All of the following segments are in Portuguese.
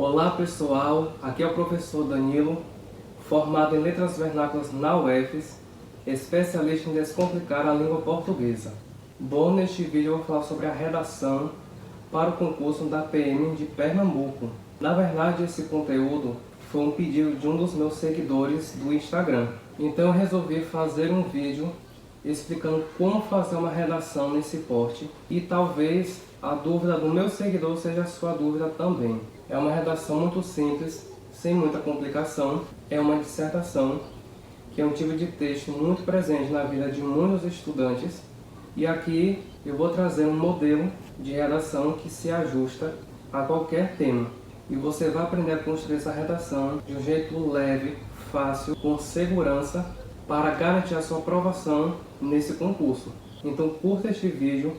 Olá pessoal, aqui é o professor Danilo, formado em Letras Vernáculas na UFES, especialista em descomplicar a língua portuguesa. Bom, neste vídeo eu vou falar sobre a redação para o concurso da PM de Pernambuco. Na verdade, esse conteúdo foi um pedido de um dos meus seguidores do Instagram. Então eu resolvi fazer um vídeo explicando como fazer uma redação nesse porte e talvez a dúvida do meu seguidor seja a sua dúvida também. É uma redação muito simples, sem muita complicação. É uma dissertação, que é um tipo de texto muito presente na vida de muitos estudantes. E aqui eu vou trazer um modelo de redação que se ajusta a qualquer tema. E você vai aprender a construir essa redação de um jeito leve, fácil, com segurança, para garantir a sua aprovação nesse concurso. Então curta este vídeo,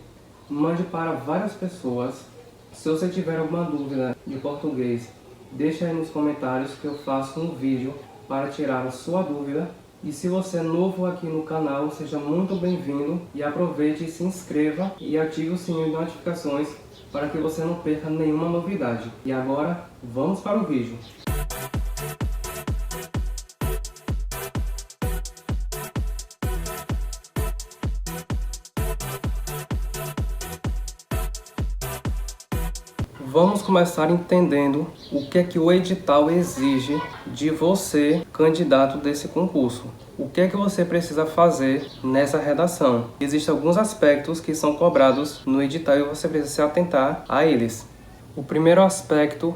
mande para várias pessoas. Se você tiver alguma dúvida de português, deixa aí nos comentários que eu faço um vídeo para tirar a sua dúvida. E se você é novo aqui no canal, seja muito bem-vindo e aproveite e se inscreva e ative o sininho de notificações para que você não perca nenhuma novidade. E agora, vamos para o vídeo. Vamos começar entendendo o que é que o edital exige de você, candidato desse concurso. O que é que você precisa fazer nessa redação? Existem alguns aspectos que são cobrados no edital e você precisa se atentar a eles. O primeiro aspecto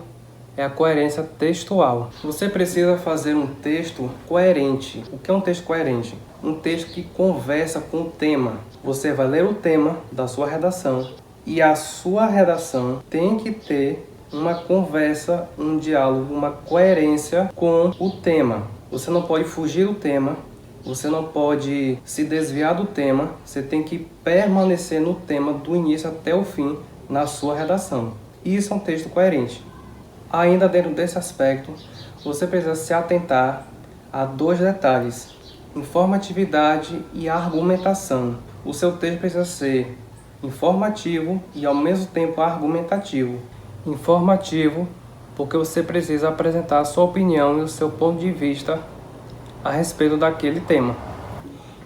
é a coerência textual. Você precisa fazer um texto coerente. O que é um texto coerente? Um texto que conversa com o tema. Você vai ler o tema da sua redação e a sua redação tem que ter uma conversa, um diálogo, uma coerência com o tema. Você não pode fugir do tema, você não pode se desviar do tema, você tem que permanecer no tema do início até o fim na sua redação. Isso é um texto coerente. Ainda dentro desse aspecto, você precisa se atentar a dois detalhes: informatividade e argumentação. O seu texto precisa ser informativo e ao mesmo tempo argumentativo. Informativo porque você precisa apresentar a sua opinião e o seu ponto de vista a respeito daquele tema.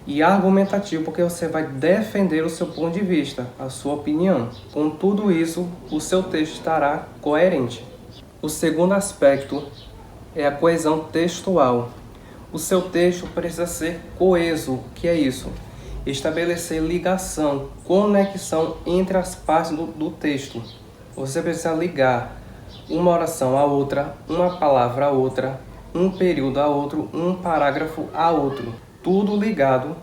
E argumentativo porque você vai defender o seu ponto de vista, a sua opinião. Com tudo isso, o seu texto estará coerente. O segundo aspecto é a coesão textual. O seu texto precisa ser coeso. O que é isso? Estabelecer ligação, conexão entre as partes do texto. Você precisa ligar uma oração a outra, uma palavra a outra, um período a outro, um parágrafo a outro. Tudo ligado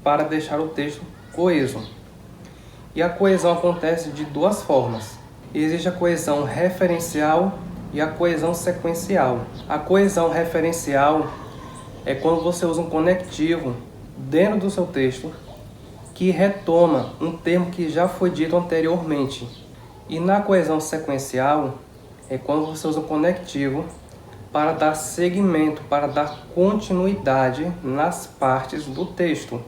para deixar o texto coeso. E a coesão acontece de duas formas. Existe a coesão referencial e a coesão sequencial. A coesão referencial é quando você usa um conectivo dentro do seu texto que retoma um termo que já foi dito anteriormente. E na coesão sequencial é quando você usa um conectivo para dar seguimento, para dar continuidade nas partes do texto.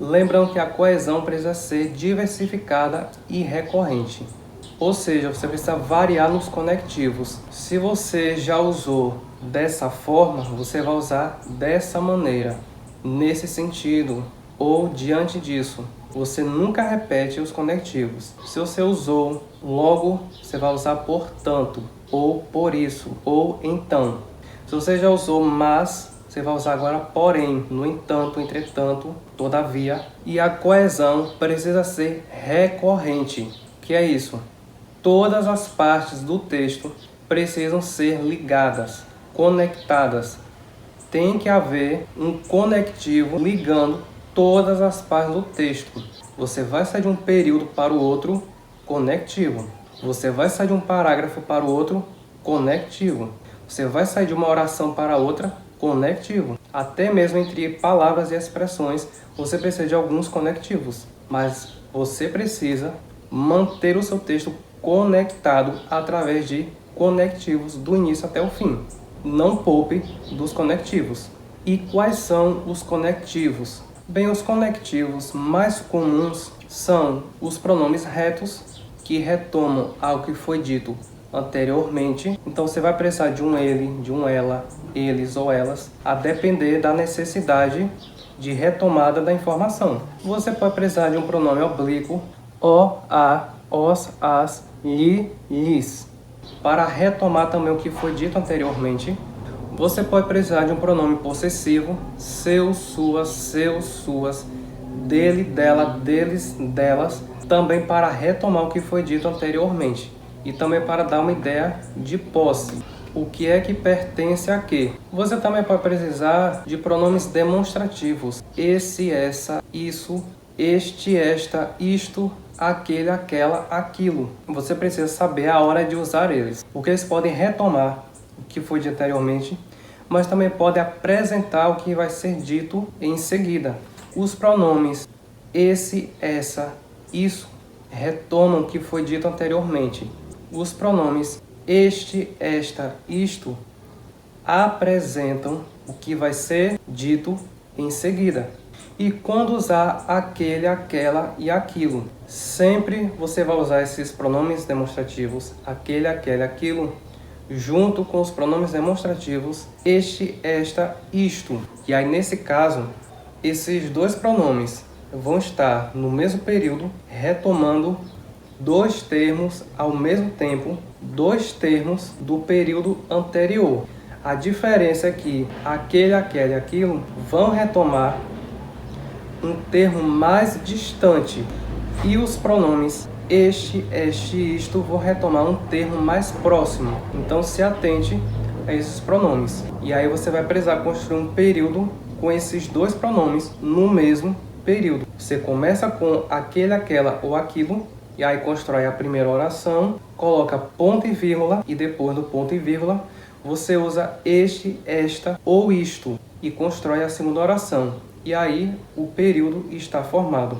Lembrando que a coesão precisa ser diversificada e recorrente. Ou seja, você precisa variar nos conectivos. Se você já usou dessa forma, você vai usar dessa maneira, nesse sentido, ou diante disso. Você nunca repete os conectivos. Se você usou logo, você vai usar portanto, ou por isso, ou então. Se você já usou mas, você vai usar agora porém, no entanto, entretanto, todavia. E a coesão precisa ser recorrente. O que é isso? Todas as partes do texto precisam ser ligadas, conectadas. Tem que haver um conectivo ligando todas as partes do texto. Você vai sair de um período para o outro, conectivo. Você vai sair de um parágrafo para o outro, conectivo. Você vai sair de uma oração para outra, conectivo. Até mesmo entre palavras e expressões, você precisa de alguns conectivos. Mas você precisa manter o seu texto conectado através de conectivos do início até o fim. Não poupe dos conectivos. E quais são os conectivos? Bem, os conectivos mais comuns são os pronomes retos, que retomam algo que foi dito anteriormente. Então você vai precisar de um ele, de um ela, eles ou elas, a depender da necessidade de retomada da informação. Você pode precisar de um pronome oblíquo, o, a, os, as, lhe, lhes, para retomar também o que foi dito anteriormente. Você pode precisar de um pronome possessivo, seu, suas, seus, suas, dele, dela, deles, delas, também para retomar o que foi dito anteriormente e também para dar uma ideia de posse. O que é que pertence a quê? Você também pode precisar de pronomes demonstrativos, esse, essa, isso, este, esta, isto, aquele, aquela, aquilo. Você precisa saber a hora de usar eles, porque eles podem retomar o que foi dito anteriormente, mas também podem apresentar o que vai ser dito em seguida. Os pronomes esse, essa, isso retomam o que foi dito anteriormente. Os pronomes este, esta, isto apresentam o que vai ser dito em seguida. E quando usar aquele, aquela e aquilo, sempre você vai usar esses pronomes demonstrativos, aquele, aquele, aquilo, junto com os pronomes demonstrativos este, esta, isto. E aí nesse caso, esses dois pronomes vão estar no mesmo período retomando dois termos ao mesmo tempo, dois termos do período anterior. A diferença é que aquele, aquele e aquilo vão retomar um termo mais distante e os pronomes este, isto vão retomar um termo mais próximo. Então se atente a esses pronomes. E aí você vai precisar construir um período com esses dois pronomes no mesmo período. Você começa com aquele, aquela ou aquilo, e aí constrói a primeira oração, coloca ponto e vírgula, e depois do ponto e vírgula você usa este, esta ou isto, e constrói a segunda oração. E aí o período está formado,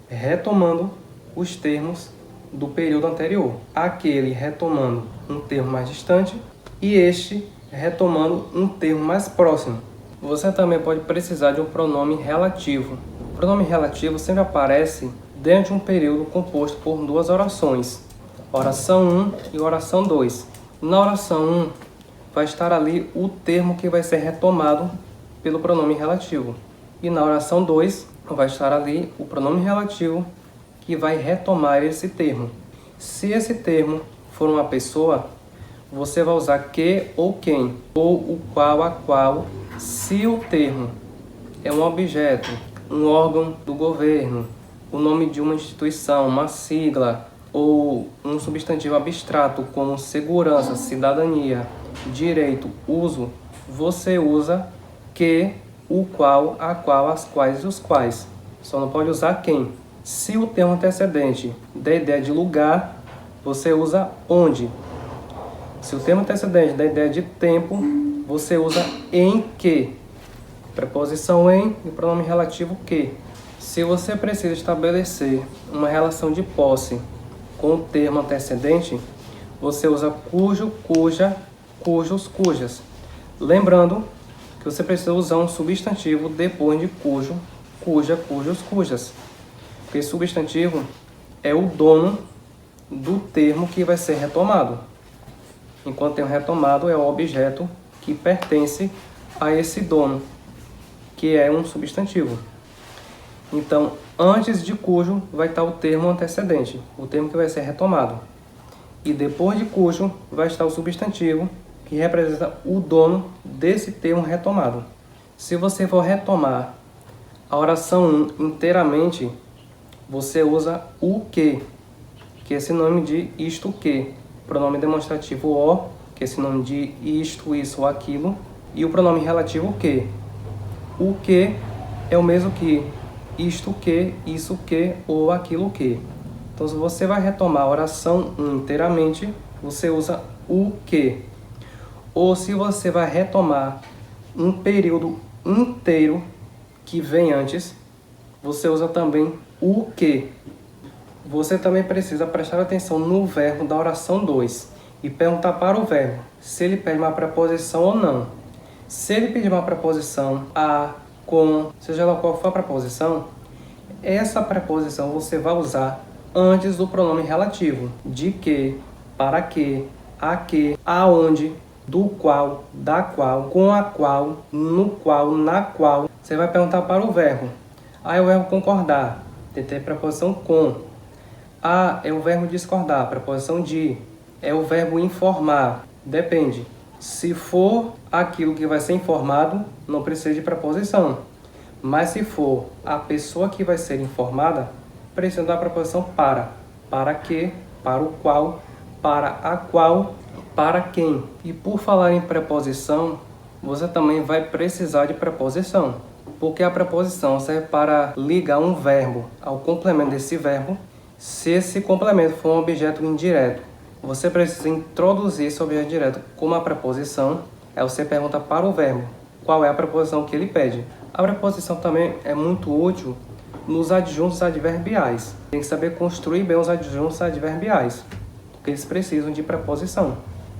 retomando os termos do período anterior. Aquele retomando um termo mais distante e este retomando um termo mais próximo. Você também pode precisar de um pronome relativo. O pronome relativo sempre aparece dentro de um período composto por duas orações, oração 1 e oração 2. Na oração 1 vai estar ali o termo que vai ser retomado pelo pronome relativo. E na oração 2 vai estar ali o pronome relativo que vai retomar esse termo. Se esse termo for uma pessoa, você vai usar que ou quem, ou o qual, a qual. Se o termo é um objeto, um órgão do governo, o nome de uma instituição, uma sigla, ou um substantivo abstrato como segurança, cidadania, direito, uso, você usa que, o qual, a qual, as quais e os quais. Só não pode usar quem. Se o termo antecedente der ideia de lugar, você usa onde. Se o termo antecedente der ideia de tempo, você usa em que. Preposição em e pronome relativo que. Se você precisa estabelecer uma relação de posse com o termo antecedente, você usa cujo, cuja, cujos, cujas. Lembrando que você precisa usar um substantivo depois de cujo, cuja, cujos, cujas. Porque substantivo é o dono do termo que vai ser retomado. Enquanto termo retomado é o objeto que pertence a esse dono, que é um substantivo. Então, antes de cujo vai estar o termo antecedente, o termo que vai ser retomado. E depois de cujo vai estar o substantivo, que representa o dono desse termo retomado. Se você for retomar a oração 1 inteiramente, você usa o que é sinônimo de isto que. Pronome demonstrativo o, que é sinônimo de isto, isso ou aquilo. E o pronome relativo que. O que é o mesmo que isto que, isso que ou aquilo que. Então, se você vai retomar a oração 1 inteiramente, você usa o que. Ou se você vai retomar um período inteiro que vem antes, você usa também o que. Você também precisa prestar atenção no verbo da oração 2 e perguntar para o verbo se ele pede uma preposição ou não. Se ele pedir uma preposição a, com, seja lá qual for a preposição, essa preposição você vai usar antes do pronome relativo, de que, para que, a que, aonde, do qual, da qual, com a qual, no qual, na qual. Você vai perguntar para o verbo. A é o verbo concordar, tem que ter preposição com. A é o verbo discordar, preposição de. É o verbo informar, depende. Se for aquilo que vai ser informado, não precisa de preposição. Mas se for a pessoa que vai ser informada, precisa da preposição para. Para que, para o qual, para a qual, para quem. E por falar em preposição, você também vai precisar de preposição. Porque a preposição serve para ligar um verbo ao complemento desse verbo. Se esse complemento for um objeto indireto, você precisa introduzir esse objeto direto com uma preposição. Aí você pergunta para o verbo qual é a preposição que ele pede. A preposição também é muito útil nos adjuntos adverbiais. Tem que saber construir bem os adjuntos adverbiais, porque eles precisam de preposição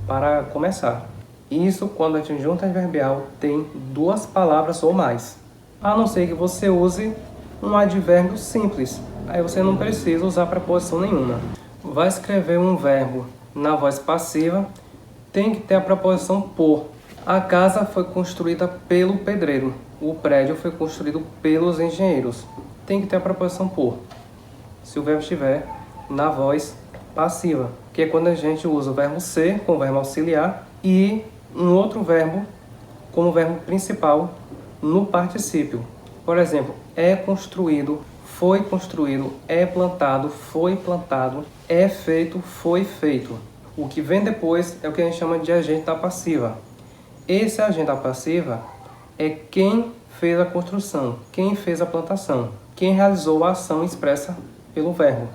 para começar. Isso quando o adjunto adverbial tem duas palavras ou mais. A não ser que você use um advérbio simples. Aí você não precisa usar preposição nenhuma. Vai escrever um verbo na voz passiva, tem que ter a preposição por. A casa foi construída pelo pedreiro. O prédio foi construído pelos engenheiros. Tem que ter a preposição por, se o verbo estiver na voz passiva, que é quando a gente usa o verbo ser como verbo auxiliar e um outro verbo como verbo principal no particípio. Por exemplo, é construído, foi construído, é plantado, foi plantado, é feito, foi feito. O que vem depois é o que a gente chama de agente da passiva. Esse agente da passiva é quem fez a construção, quem fez a plantação, quem realizou a ação expressa pelo verbo.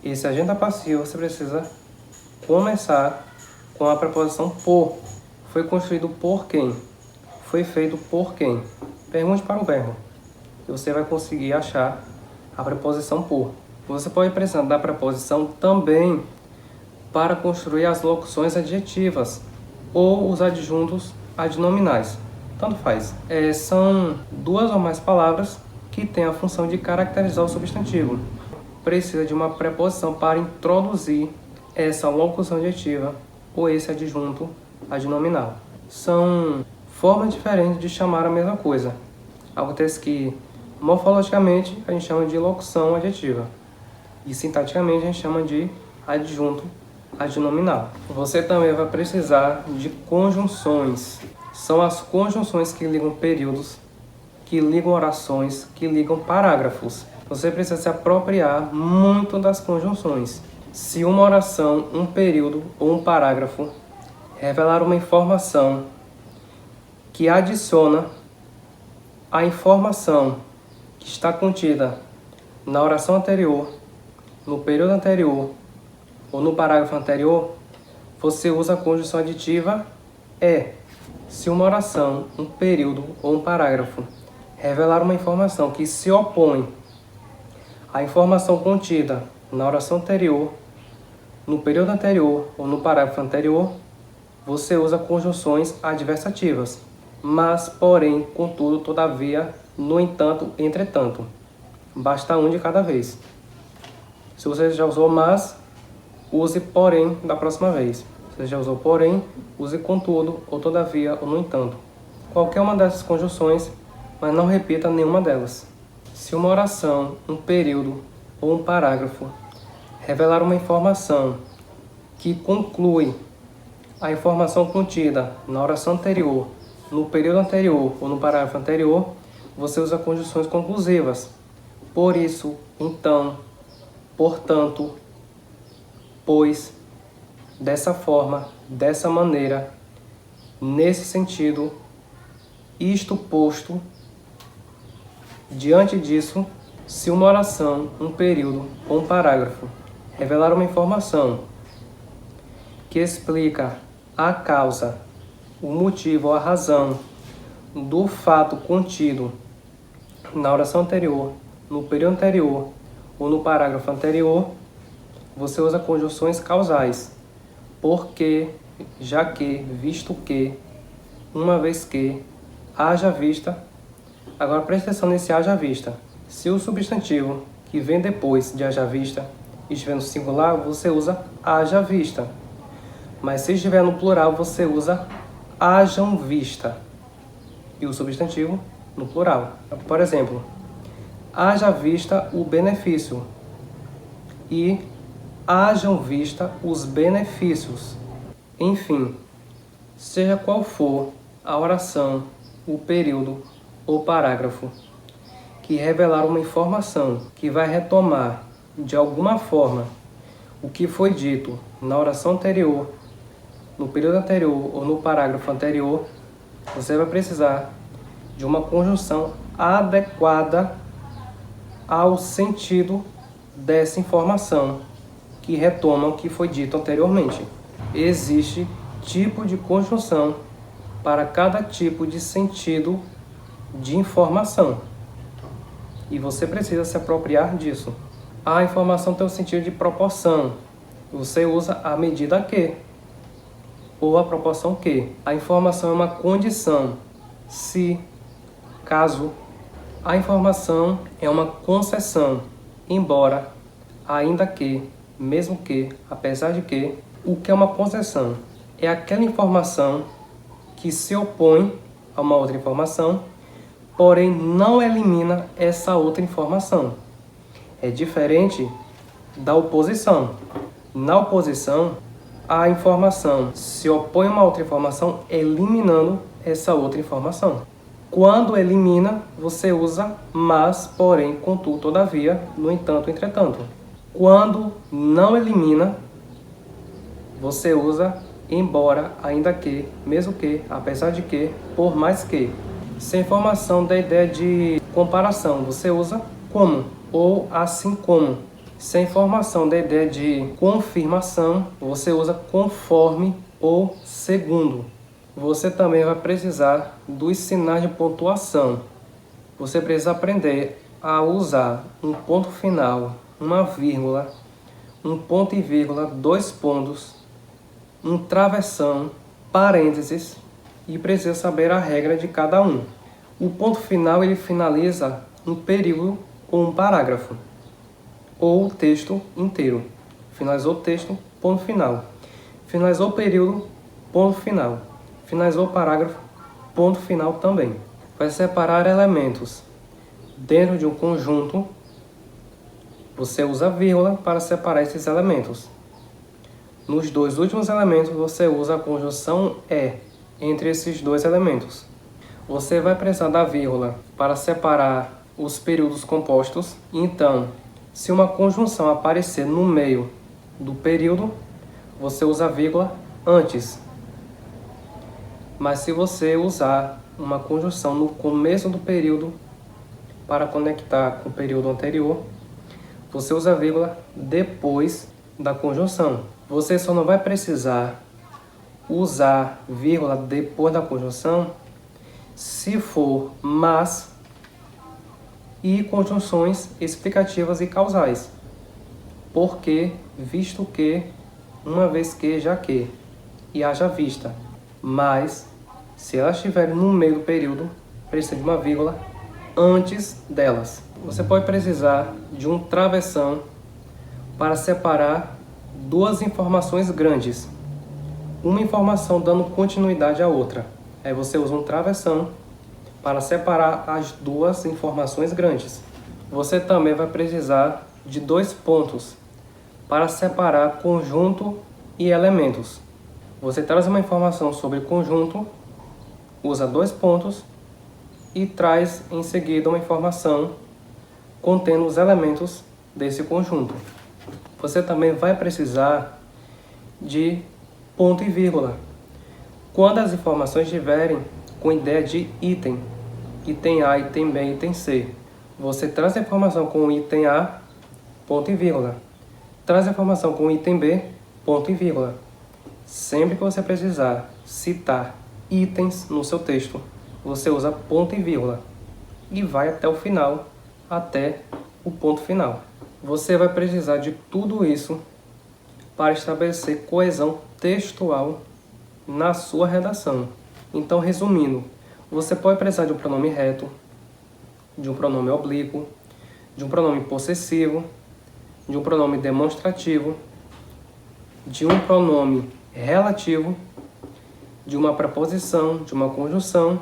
Esse agente da passiva você precisa começar com a preposição por. Foi construído por quem? Foi feito por quem? Pergunte para o verbo e você vai conseguir achar a preposição por. Você pode precisar da preposição também para construir as locuções adjetivas ou os adjuntos adnominais. Tanto faz. São duas ou mais palavras que têm a função de caracterizar o substantivo. Precisa de uma preposição para introduzir essa locução adjetiva ou esse adjunto adnominal. São formas diferentes de chamar a mesma coisa. Acontece que morfologicamente a gente chama de locução adjetiva e sintaticamente a gente chama de adjunto adnominal. Você também vai precisar de conjunções. São as conjunções que ligam períodos, que ligam orações, que ligam parágrafos. Você precisa se apropriar muito das conjunções. Se uma oração, um período ou um parágrafo revelar uma informação que adiciona a informação que está contida na oração anterior, no período anterior ou no parágrafo anterior, você usa a conjunção aditiva é. Se uma oração, um período ou um parágrafo revelar uma informação que se opõe à informação contida na oração anterior, no período anterior ou no parágrafo anterior, você usa conjunções adversativas. Mas, porém, contudo, todavia, no entanto, entretanto. Basta um de cada vez. Se você já usou mas, use porém da próxima vez. Se você já usou porém, use contudo, ou todavia, ou no entanto. Qualquer uma dessas conjunções, mas não repita nenhuma delas. Se uma oração, um período ou um parágrafo revelar uma informação que conclui a informação contida na oração anterior, no período anterior ou no parágrafo anterior, você usa conjunções conclusivas. Por isso, então, portanto, pois, dessa forma, dessa maneira, nesse sentido, isto posto. Diante disso, se uma oração, um período ou um parágrafo revelar uma informação que explica a causa, o motivo ou a razão do fato contido na oração anterior, no período anterior ou no parágrafo anterior, você usa conjunções causais. Porque, já que, visto que, uma vez que, haja vista. Agora preste atenção nesse haja vista. Se o substantivo que vem depois de haja vista estiver no singular, você usa haja vista. Mas se estiver no plural, você usa hajam vista. E o substantivo no plural. Por exemplo, haja vista o benefício. E hajam vista os benefícios. Enfim, seja qual for a oração, o período ou parágrafo que revelar uma informação que vai retomar de alguma forma o que foi dito na oração anterior, no período anterior ou no parágrafo anterior, você vai precisar de uma conjunção adequada ao sentido dessa informação que retoma o que foi dito anteriormente. Existe tipo de conjunção para cada tipo de sentido de informação. E você precisa se apropriar disso. A informação tem o sentido de proporção. Você usa a medida que ou a proporção que. A informação é uma condição. Se, caso. A informação é uma concessão. Embora, ainda que, mesmo que, apesar de que. O que é uma concessão? É aquela informação que se opõe a uma outra informação, porém não elimina essa outra informação. É diferente da oposição. Na oposição, a informação se opõe a uma outra informação, eliminando essa outra informação. Quando elimina, você usa mas, porém, contudo, todavia, no entanto, entretanto. Quando não elimina, você usa embora, ainda que, mesmo que, apesar de que, por mais que. Se a informação da ideia de comparação, você usa como ou assim como. Se a informação da ideia de confirmação, você usa conforme ou segundo. Você também vai precisar dos sinais de pontuação. Você precisa aprender a usar um ponto final, uma vírgula, um ponto e vírgula, dois pontos, um travessão, parênteses, e precisa saber a regra de cada um. O ponto final ele finaliza um período ou um parágrafo, ou o texto inteiro. Finalizou o texto, ponto final. Finalizou o período, ponto final. Finalizou o parágrafo, ponto final também. Vai separar elementos dentro de um conjunto. Você usa vírgula para separar esses elementos. Nos dois últimos elementos, você usa a conjunção "e" entre esses dois elementos. Você vai precisar da vírgula para separar os períodos compostos. Então, se uma conjunção aparecer no meio do período, você usa a vírgula antes. Mas se você usar uma conjunção no começo do período para conectar com o período anterior, você usa a vírgula depois da conjunção. Você só não vai precisar usar vírgula depois da conjunção se for mas e conjunções explicativas e causais. Porque, visto que, uma vez que, já que, e haja vista. Mas, se elas estiverem no meio do período, precisa de uma vírgula antes delas. Você pode precisar de um travessão para separar duas informações grandes. Uma informação dando continuidade à outra. Aí você usa um travessão para separar as duas informações grandes. Você também vai precisar de dois pontos para separar conjunto e elementos. Você traz uma informação sobre conjunto, usa dois pontos e traz em seguida uma informação contendo os elementos desse conjunto. Você também vai precisar de ponto e vírgula. Quando as informações estiverem com ideia de item A, item B, item C, você traz a informação com o item A, ponto e vírgula. Traz a informação com o item B, ponto e vírgula. Sempre que você precisar citar itens no seu texto, você usa ponto e vírgula e vai até o final, até o ponto final. Você vai precisar de tudo isso para estabelecer coesão textual na sua redação. Então, resumindo, você pode precisar de um pronome reto, de um pronome oblíquo, de um pronome possessivo, de um pronome demonstrativo, de um pronome relativo, de uma preposição, de uma conjunção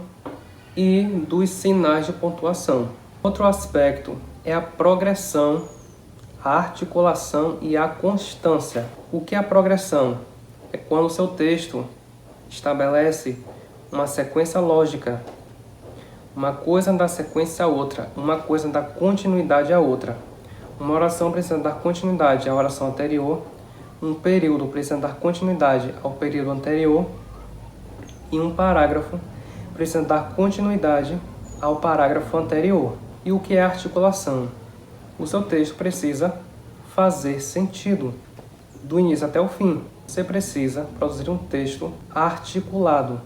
e dos sinais de pontuação. Outro aspecto é a progressão, a articulação e a constância. O que é a progressão? É quando o seu texto estabelece uma sequência lógica, uma coisa dá sequência a outra, uma coisa dá continuidade a outra. Uma oração precisa dar continuidade à oração anterior, um período precisa dar continuidade ao período anterior e um parágrafo precisa dar continuidade ao parágrafo anterior. E o que é articulação? O seu texto precisa fazer sentido do início até o fim. Você precisa produzir um texto articulado,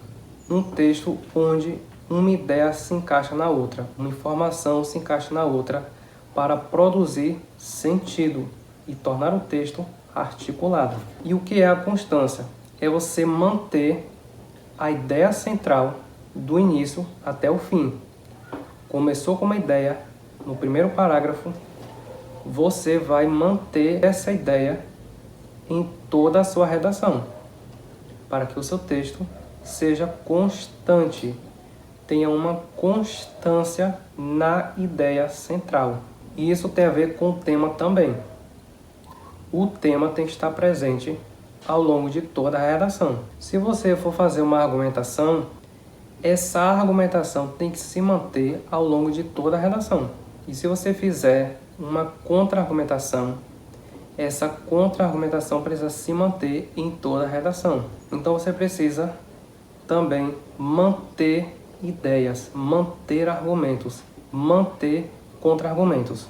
um texto onde uma ideia se encaixa na outra, uma informação se encaixa na outra para produzir sentido e tornar o texto articulado. E o que é a constância? É você manter a ideia central do início até o fim. Começou com uma ideia no primeiro parágrafo, você vai manter essa ideia em toda a sua redação, para que o seu texto seja constante, tenha uma constância na ideia central. E isso tem a ver com o tema também. O tema tem que estar presente ao longo de toda a redação. Se você for fazer uma argumentação, essa argumentação tem que se manter ao longo de toda a redação. E se você fizer uma contra-argumentação, essa contra-argumentação precisa se manter em toda a redação. Então você precisa também manter ideias, manter argumentos, manter contra-argumentos.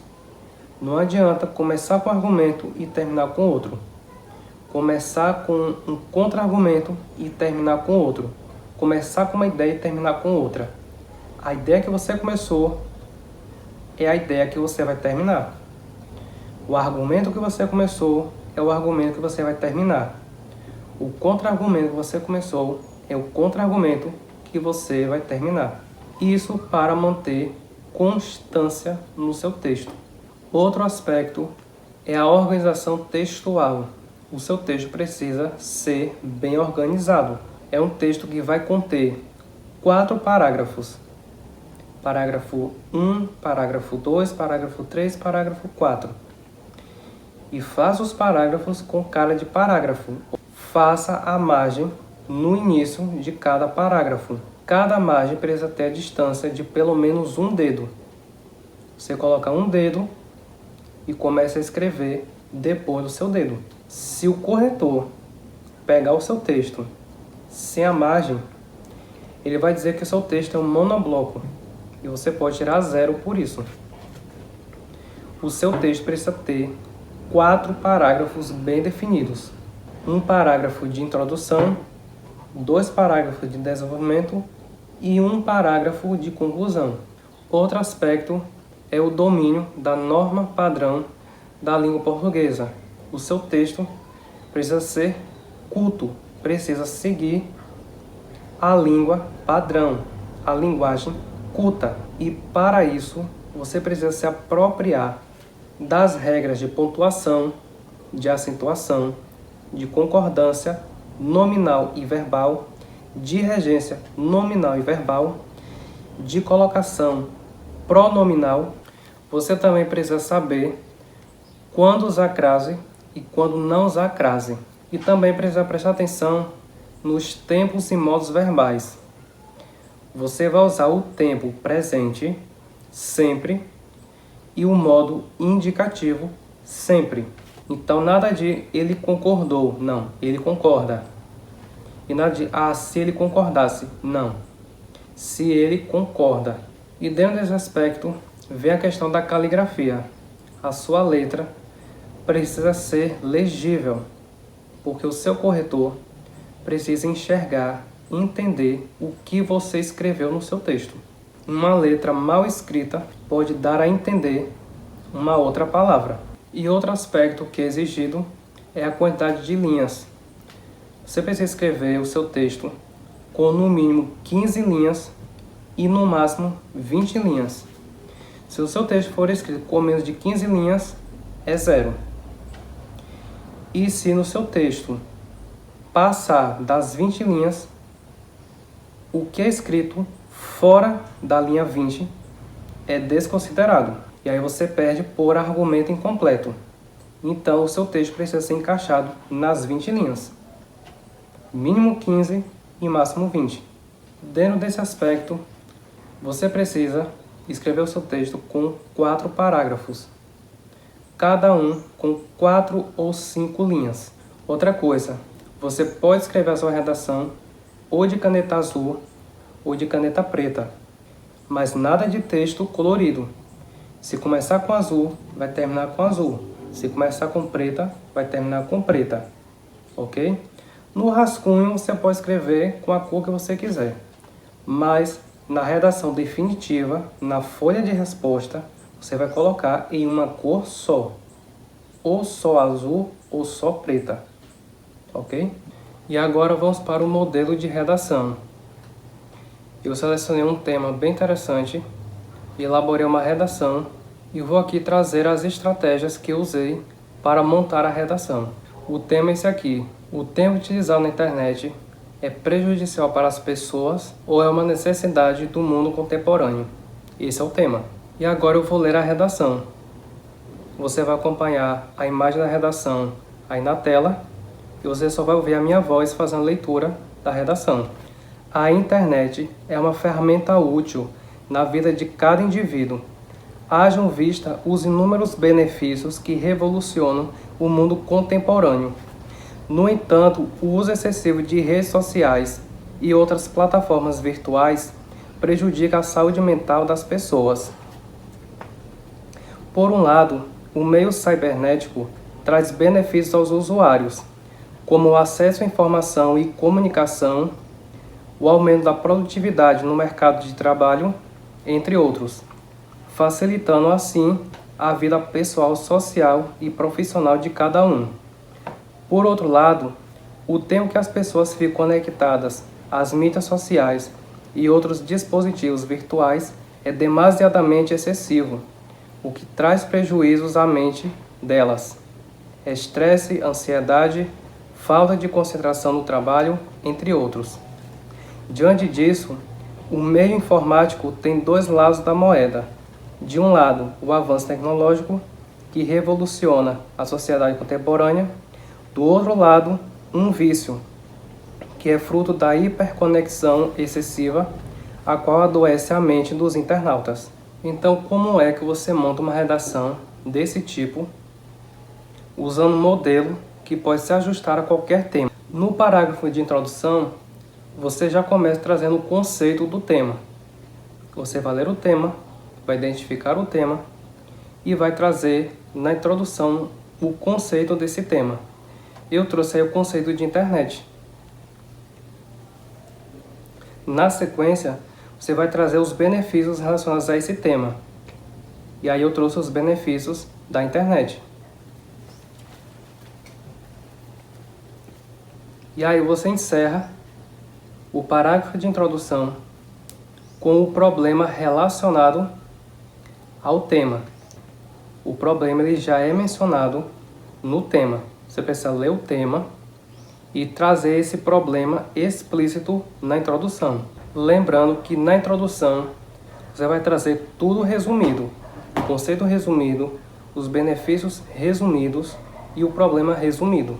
Não adianta começar com um argumento e terminar com outro. Começar com um contra-argumento e terminar com outro. Começar com uma ideia e terminar com outra. A ideia que você começou é a ideia que você vai terminar. O argumento que você começou é o argumento que você vai terminar. O contra-argumento que você começou é o contra-argumento que você vai terminar. Isso para manter constância no seu texto. Outro aspecto é a organização textual. O seu texto precisa ser bem organizado. É um texto que vai conter 4 parágrafos. Parágrafo 1, parágrafo 2, parágrafo 3, parágrafo 4. E faça os parágrafos com cara de parágrafo. Faça a margem no início de cada parágrafo. Cada margem precisa ter a distância de pelo menos um dedo. Você coloca um dedo e começa a escrever depois do seu dedo. Se o corretor pegar o seu texto sem a margem, ele vai dizer que o seu texto é um monobloco e você pode tirar 0 por isso. O seu texto precisa ter 4 parágrafos bem definidos. Um parágrafo de introdução, 2 parágrafos de desenvolvimento e um parágrafo de conclusão. Outro aspecto é o domínio da norma padrão da língua portuguesa. O seu texto precisa ser culto, precisa seguir a língua padrão, a linguagem culta. E para isso, você precisa se apropriar das regras de pontuação, de acentuação, de concordância nominal e verbal, de regência nominal e verbal, de colocação pronominal. Você também precisa saber quando usar crase e quando não usar crase. E também precisa prestar atenção nos tempos e modos verbais. Você vai usar o tempo presente sempre e o modo indicativo sempre. Então nada de ele concordou, não, ele concorda. E nada de se ele concordasse, não, se ele concorda. E dentro desse aspecto vem a questão da caligrafia. A sua letra precisa ser legível, porque o seu corretor precisa enxergar, entender o que você escreveu no seu texto. Uma letra mal escrita pode dar a entender uma outra palavra. E outro aspecto que é exigido é a quantidade de linhas. Você precisa escrever o seu texto com no mínimo 15 linhas e no máximo 20 linhas. Se o seu texto for escrito com menos de 15 linhas, é 0. E se no seu texto passar das 20 linhas, o que é escrito fora da linha 20 é desconsiderado. E aí você perde por argumento incompleto. Então o seu texto precisa ser encaixado nas 20 linhas. Mínimo 15 e máximo 20. Dentro desse aspecto, você precisa escrever o seu texto com 4 parágrafos. Cada um com 4 ou 5 linhas. Outra coisa, você pode escrever a sua redação ou de caneta azul ou de caneta preta, mas nada de texto colorido. Se começar com azul, vai terminar com azul. Se começar com preta, vai terminar com preta. Ok? No rascunho, você pode escrever com a cor que você quiser. Mas na redação definitiva, na folha de resposta, você vai colocar em uma cor só. Ou só azul ou só preta. Ok? E agora vamos para o modelo de redação. Eu selecionei um tema bem interessante, elaborei uma redação e vou aqui trazer as estratégias que eu usei para montar a redação. O tema é esse aqui. O tema utilizado na internet é prejudicial para as pessoas ou é uma necessidade do mundo contemporâneo? Esse é o tema. E agora eu vou ler a redação. Você vai acompanhar a imagem da redação aí na tela e você só vai ouvir a minha voz fazendo a leitura da redação. A internet é uma ferramenta útil na vida de cada indivíduo. Hajam vista os inúmeros benefícios que revolucionam o mundo contemporâneo. No entanto, o uso excessivo de redes sociais e outras plataformas virtuais prejudica a saúde mental das pessoas. Por um lado, o meio cibernético traz benefícios aos usuários, como o acesso à informação e comunicação, o aumento da produtividade no mercado de trabalho, entre outros, facilitando assim a vida pessoal, social e profissional de cada um. Por outro lado, o tempo que as pessoas ficam conectadas às mídias sociais e outros dispositivos virtuais é demasiadamente excessivo, o que traz prejuízos à mente delas. Estresse, ansiedade, falta de concentração no trabalho, entre outros. Diante disso, o meio informático tem dois lados da moeda. De um lado, o avanço tecnológico, que revoluciona a sociedade contemporânea. Do outro lado, um vício, que é fruto da hiperconexão excessiva, a qual adoece a mente dos internautas. Então, como é que você monta uma redação desse tipo, usando um modelo que pode se ajustar a qualquer tema? No parágrafo de introdução, você já começa trazendo o conceito do tema. Você vai ler o tema, vai identificar o tema e vai trazer na introdução o conceito desse tema. Eu trouxe aí o conceito de internet. Na sequência, você vai trazer os benefícios relacionados a esse tema. E aí eu trouxe os benefícios da internet. E aí você encerra o parágrafo de introdução com o problema relacionado ao tema. O problema ele já é mencionado no tema. Você precisa ler o tema e trazer esse problema explícito na introdução. Lembrando que na introdução você vai trazer tudo resumido. O conceito resumido, os benefícios resumidos e o problema resumido.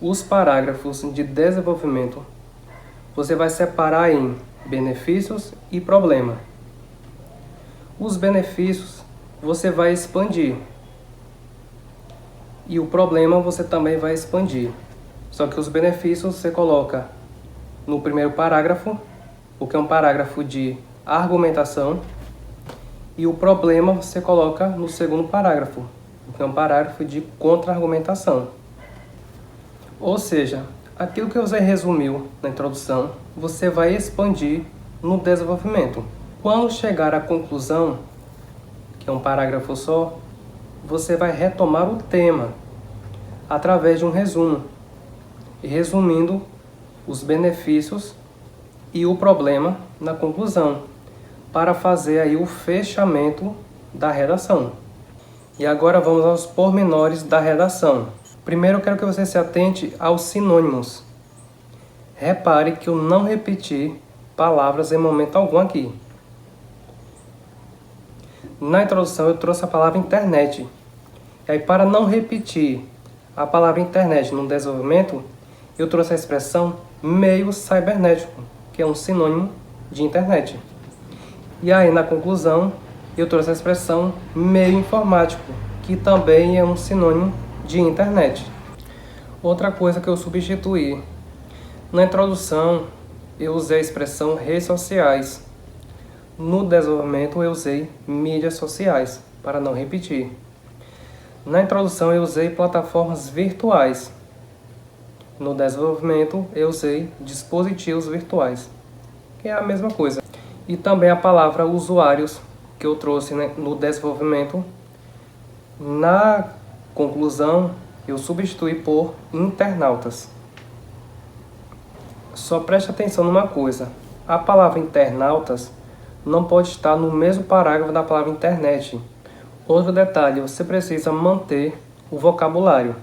Os parágrafos de desenvolvimento você vai separar em benefícios e problema. Os benefícios você vai expandir. E o problema você também vai expandir. Só que os benefícios você coloca no primeiro parágrafo, o que é um parágrafo de argumentação. E o problema você coloca no segundo parágrafo, o que é um parágrafo de contra-argumentação. Ou seja, aquilo que você resumiu na introdução, você vai expandir no desenvolvimento. Quando chegar à conclusão, que é um parágrafo só, você vai retomar o tema através de um resumo, resumindo os benefícios e o problema na conclusão, para fazer aí o fechamento da redação. E agora vamos aos pormenores da redação. Primeiro eu quero que você se atente aos sinônimos. Repare que eu não repeti palavras em momento algum aqui. Na introdução eu trouxe a palavra internet. E aí, para não repetir a palavra internet no desenvolvimento, eu trouxe a expressão meio cibernético, que é um sinônimo de internet. E aí, na conclusão, eu trouxe a expressão meio informático, que também é um sinônimo de internet. Outra coisa que eu substituí. Na introdução, eu usei a expressão redes sociais. No desenvolvimento, eu usei mídias sociais, para não repetir. Na introdução, eu usei plataformas virtuais. No desenvolvimento, eu usei dispositivos virtuais, que é a mesma coisa. E também a palavra usuários, que eu trouxe, né, no desenvolvimento. Na conclusão, eu substituí por internautas. Só preste atenção numa coisa. A palavra internautas não pode estar no mesmo parágrafo da palavra internet. Outro detalhe, você precisa manter o vocabulário.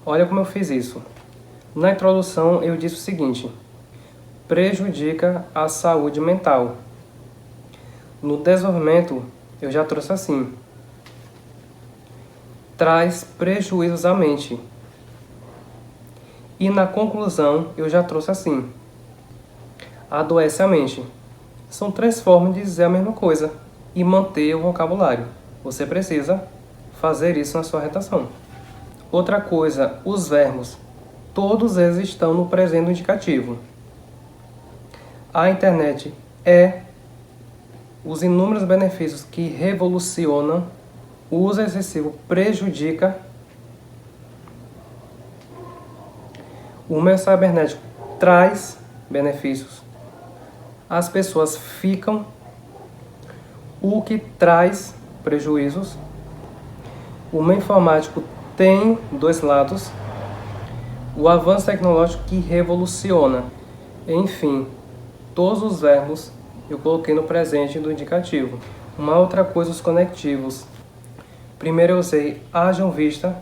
Olha como eu fiz isso. Na introdução eu disse o seguinte: prejudica a saúde mental. No desenvolvimento eu já trouxe assim: traz prejuízos à mente. E na conclusão eu já trouxe assim: adoece a mente. São três formas de dizer a mesma coisa e manter o vocabulário. Você precisa fazer isso na sua redação. Outra coisa, os verbos. Todos eles estão no presente indicativo. A internet é os inúmeros benefícios que revolucionam. O uso excessivo prejudica. O meio cibernético traz benefícios. As pessoas ficam. O que traz prejuízos. O meio informático tem dois lados. O avanço tecnológico que revoluciona. Enfim, todos os verbos eu coloquei no presente do indicativo. Uma outra coisa, os conectivos. Primeiro eu usei hajam vista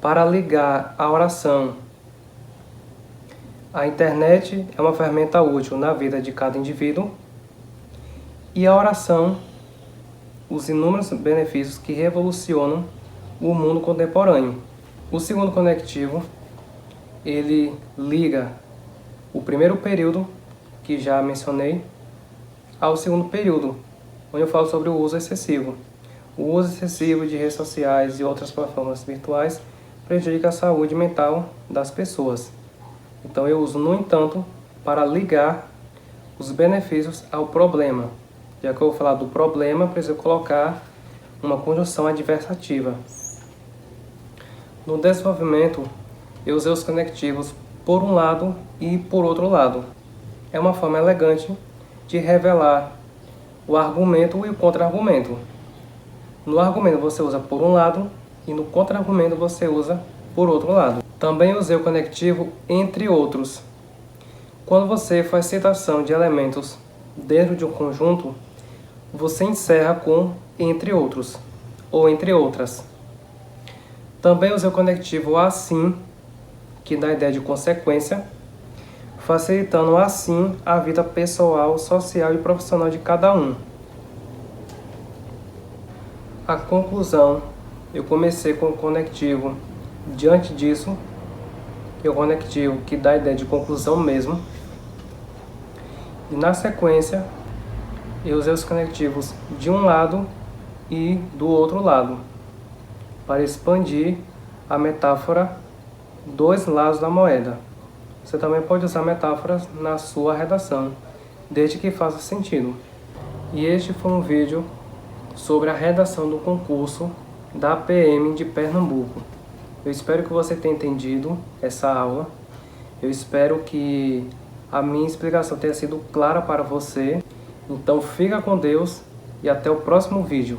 para ligar a oração. A internet é uma ferramenta útil na vida de cada indivíduo. E a oração, os inúmeros benefícios que revolucionam o mundo contemporâneo. O segundo conectivo, ele liga o primeiro período, que já mencionei, ao segundo período, onde eu falo sobre o uso excessivo. O uso excessivo de redes sociais e outras plataformas virtuais prejudica a saúde mental das pessoas. Então eu uso, no entanto, para ligar os benefícios ao problema. Já que eu vou falar do problema, preciso colocar uma conjunção adversativa. No desenvolvimento, eu usei os conectivos por um lado e por outro lado. É uma forma elegante de revelar o argumento e o contra-argumento. No argumento você usa por um lado e no contra-argumento você usa por outro lado. Também usei o conectivo entre outros. Quando você faz citação de elementos dentro de um conjunto, você encerra com entre outros ou entre outras. Também usei o conectivo assim, que dá a ideia de consequência, facilitando assim a vida pessoal, social e profissional de cada um. A conclusão, eu comecei com o conectivo diante disso, que é o conectivo que dá a ideia de conclusão mesmo. E na sequência, eu usei os conectivos de um lado e do outro lado, para expandir a metáfora dois lados da moeda. Você também pode usar metáforas na sua redação, desde que faça sentido. E este foi um vídeo sobre a redação do concurso da PM de Pernambuco. Eu espero que você tenha entendido essa aula. Eu espero que a minha explicação tenha sido clara para você. Então fica com Deus e até o próximo vídeo.